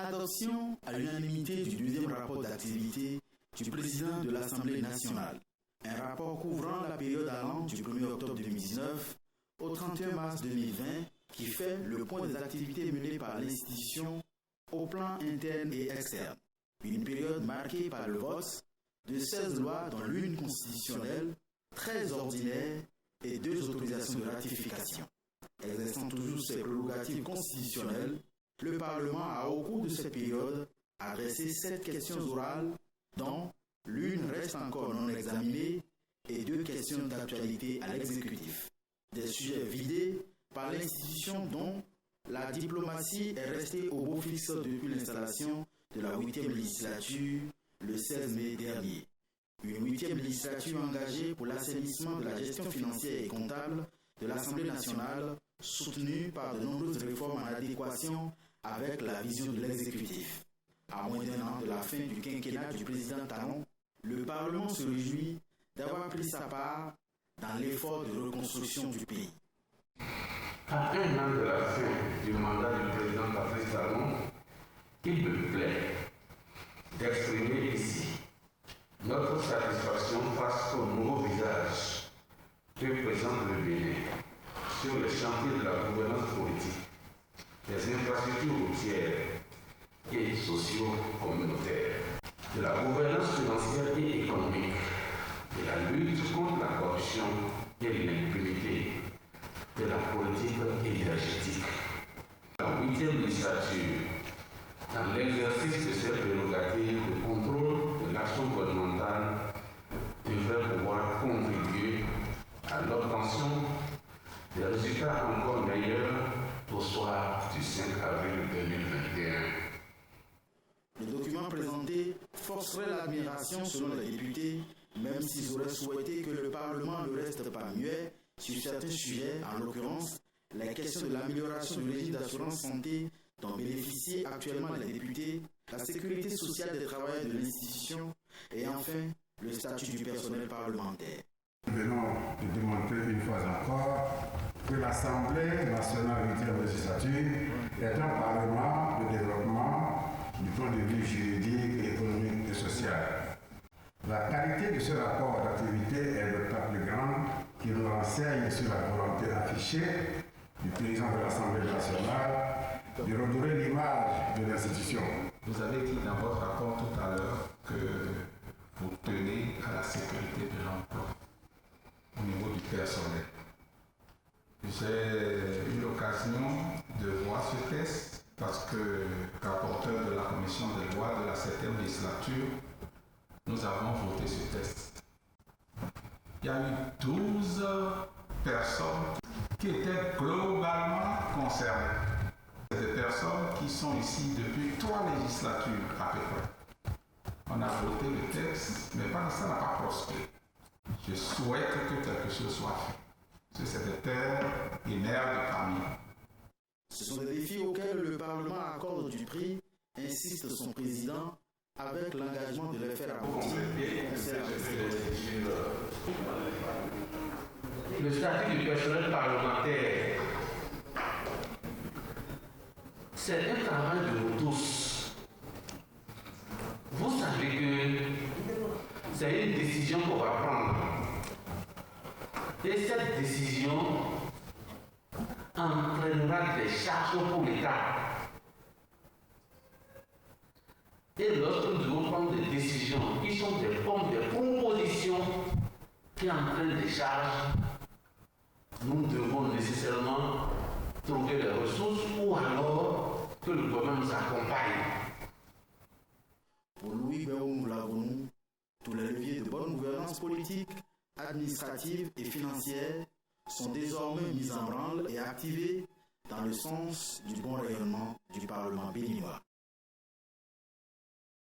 Adoption à l'unanimité du deuxième rapport d'activité du président de l'Assemblée nationale. Un rapport couvrant la période allant du 1er octobre 2019 au 31 mars 2020 qui fait le point des activités menées par l'institution au plan interne et externe. Une période marquée par le vote de 16 lois dont l'une constitutionnelle, 13 ordinaires et 2 autorisations de ratification. Exerçant toujours ses prérogatives constitutionnelles, le Parlement a au cours de cette période adressé 7 questions orales dont l'une reste encore non examinée et 2 questions d'actualité à l'exécutif. Des sujets vidés par l'institution dont la diplomatie est restée au beau fixe depuis l'installation de la 8e législature le 16 mai dernier. Une 8e législature engagée pour l'assainissement de la gestion financière et comptable de l'Assemblée nationale, soutenue par de nombreuses réformes en adéquation avec la vision de l'exécutif. À moins d'1 an de la fin du quinquennat du président Talon, le Parlement se réjouit d'avoir pris sa part dans l'effort de reconstruction du pays. À 1 an de la fin du mandat du président Patrice Talon, il me plaît d'exprimer ici notre satisfaction face au nouveau visage que présente le Bénin sur le chantier de la gouvernance politique, des infrastructures routières et socio-communautaires, de la gouvernance financière et économique, de la lutte contre la corruption et l'impunité, de la politique énergétique. La 8e législature, dans l'exercice de ses prérogatives de contrôle de l'action gouvernementale, devrait pouvoir contribuer à l'obtention des résultats encore meilleurs au soir du 5 avril 2021. Le document présenté forcerait l'admiration selon les députés, même s'ils auraient souhaité que le Parlement ne reste pas muet sur certains sujets, en l'occurrence la question de l'amélioration du régime d'assurance santé dont bénéficient actuellement les députés, la sécurité sociale des travailleurs de l'institution et enfin le statut du personnel parlementaire. Nous venons de démontrer une fois encore que l'Assemblée nationale 8e législature est un parlement de développement du point de vue juridique, économique et social. La qualité de ce rapport d'activité est d'autant plus grande qu'il nous renseigne sur la volonté affichée du président de l'Assemblée nationale de redorer l'image de l'institution. Vous avez dit dans votre rapport tout à l'heure que vous tenez à la sécurité de l'emploi au niveau du personnel. J'ai eu l'occasion de voir ce texte parce que, rapporteur de la commission des lois de la 7e législature, nous avons voté ce texte. Il y a eu 12 personnes qui étaient globalement concernées. C'est des personnes qui sont ici depuis 3 législatures à peu près. On a voté le texte, mais ça n'a pas prospéré. Je souhaite que quelque chose soit fait. Parce que c'est des terres et mers de famille. Ce sont des défis auxquels le Parlement accorde du prix, insiste son président, avec l'engagement de les faire aboutir. Le statut du personnel parlementaire, c'est un travail de nous tous. Vous savez que c'est une décision qu'on va prendre. Et cette décision entraînera des charges pour l'État. Et lorsque nous devons prendre des décisions qui sont des propositions qui entraînent des charges, nous devons nécessairement trouver des ressources ou alors que le gouvernement nous accompagne. Pour Louis Béoum Lavounou, tous les leviers de bonne gouvernance politique, administrative et financière sont désormais mis en branle et activés dans le sens du bon rayonnement du Parlement béninois.